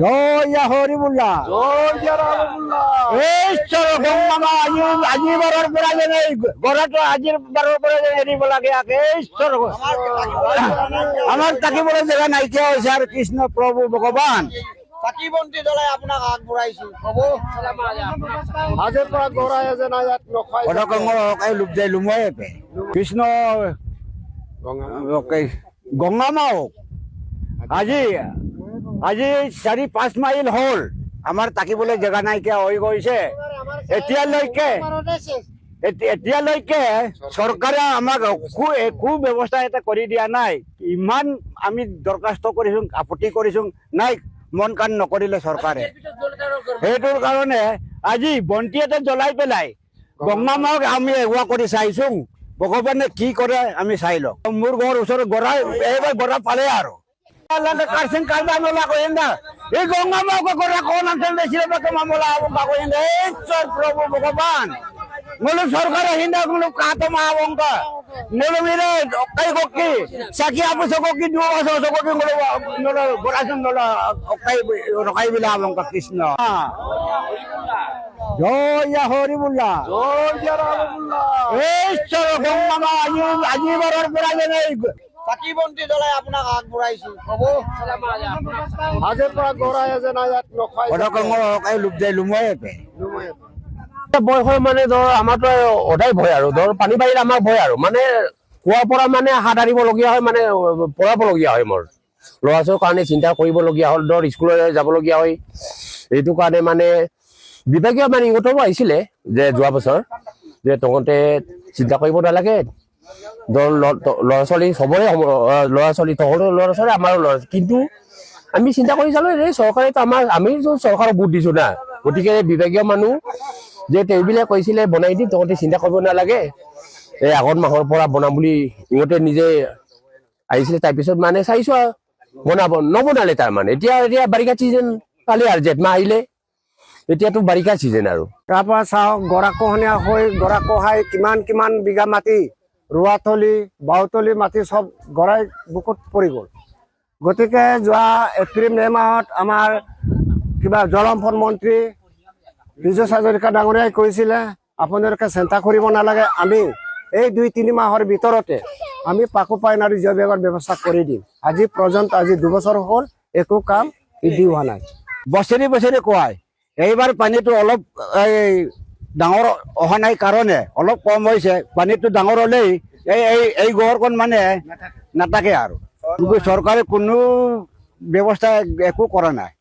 জয় হৰিবুল্লাহ এই চলো গঙ্গা আজি বাৰৰ পৰা যেনে গৰাটো আজিৰ বাৰৰ পৰা যেনে এৰিব লাগে এই চলো আমাৰ থাকিবলৈ জেগা নাইকিয়া হৈছে আৰু কৃষ্ণ প্ৰভু ভগৱান চাকি বন্তি জ্বলাই আপোনাক আগবঢ়াইছো হ'ব আজিৰ পৰা গৰাই যেন ইয়াত নখাই লুমাই কৃষ্ণ গংগা মাওক আজি 4-5 মাইল হল আমাৰ থাকিবলৈ জেগা নাইকিয়া হৈ গৈছে এতিয়ালৈকে চৰকাৰে আমাক একো ব্যৱস্থা এটা কৰি দিয়া নাই ইমান আমি দৰখাস্ত কৰিছো আপত্তি কৰিছো নাই মন কাণ নকৰিলে চৰকাৰে সেইটোৰ কাৰণে আজি বন্তি এটা জ্বলাই পেলাই গংগা মাওক আমি এৱা কৰি চাইছো ভগৱানে কি কৰে আমি চাই লওঁ মোৰ ঘৰৰ ওচৰত গৰা এইবাৰ গৰা পালে আৰু কারছেন কালবা মোলা কইন্দা এই গঙ্গা মাকে করে কোন আনছেন দেশিরে বাকে মামলা আবঙ্কা কইন্দা এই চর প্রভু ভগবান মোলো সরকারে হিন্দা গুলো কাতো মা আবঙ্কা মোলো মিরে কাই কোকি সাকি আপু সকি দুয়া সকি মোলো বরাসন মোলো কাই রকাই বিলা আবঙ্কা কৃষ্ণ জয় হরিবুল্লাহ এই চর গঙ্গা মা আজি বাৰৰ পৰা যেনে চাকি বন্তি জ্বলাই আপোনাক আগবঢ়াইছো হ'ব আজিৰ পৰা গৰাই যেন ইয়াত নখাই লুমাই ভয় হয় মানে ধৰ আমাৰতো সদায় ভয় আৰু ধৰ পানী বাঢ়িলে আমাৰ ভয় আৰু মানে কুৱাৰ পৰা মানে হাত সাৰিবলগীয়া হয় মানে পঢ়াবলগীয়া হয় মোৰ ল'ৰা ছোৱালীৰ কাৰণে চিন্তা কৰিবলগীয়া হ'ল ধৰ স্কুললৈ যাবলগীয়া হয় এইটো কাৰণে মানে বিভাগীয় মানে ইহঁতৰো আহিছিলে যে যোৱা বছৰ যে তহঁতে চিন্তা কৰিব নালাগে ধৰ ল'ৰা ছোৱালী চবৰে ল'ৰা ছোৱালী তহঁতৰ ল'ৰা ছোৱালী আমাৰো ল'ৰা কিন্তু আমি চিন্তা কৰি চালো এই চৰকাৰেতো আমিতো চৰকাৰক ভোট দিছো না গতিকে বিভাগীয় মানুহ যে তেওঁবিলাকে কৈছিলে বনাই দিম তহঁতে চিন্তা কৰিব নালাগে এই আগত মাহৰ পৰা বনাম বুলি ইহঁতে নিজে আহিছিলে তাৰপিছত মানে চাইছো নবনালে তাৰমানে এতিয়া বাৰিষা চিজন পালে আৰু জেঠ মাহ আহিলে এতিয়াতো বাৰিষা চিজন আৰু তাৰপৰা চাওক গৰাখহনীয়া হৈ গৰাখহাই কিমান বিঘা মাটি ৰোৱাতলি বাওতলি মাটি সব গৰাই বুকুত পৰি গ'ল গতিকে যোৱা এপ্ৰিল মে মাহত আমাৰ কিবা জলসম্পদ মন্ত্ৰী পীযুষ হাজৰিকা ডাঙৰীয়াই কৈছিলে আপোনালোকে চিন্তা কৰিব নালাগে আমি এই 2-3 মাহৰ ভিতৰতে আমি পাকো পাইন আৰু জৈৱ বেগৰ ব্যৱস্থা কৰি দিম আজি পৰ্যন্ত আজি 2 বছৰ হ'ল একো কাম ইদি হোৱা নাই বছৰি কোৱাই এইবাৰ পানীটো অলপ ডাঙৰ অহা নাই কাৰণে অলপ কম হৈছে পানীটো ডাঙৰ হলেই এই গড়কণ মানে নাথাকে আৰু চৰকাৰে কোনো ব্যৱস্থা একো কৰা নাই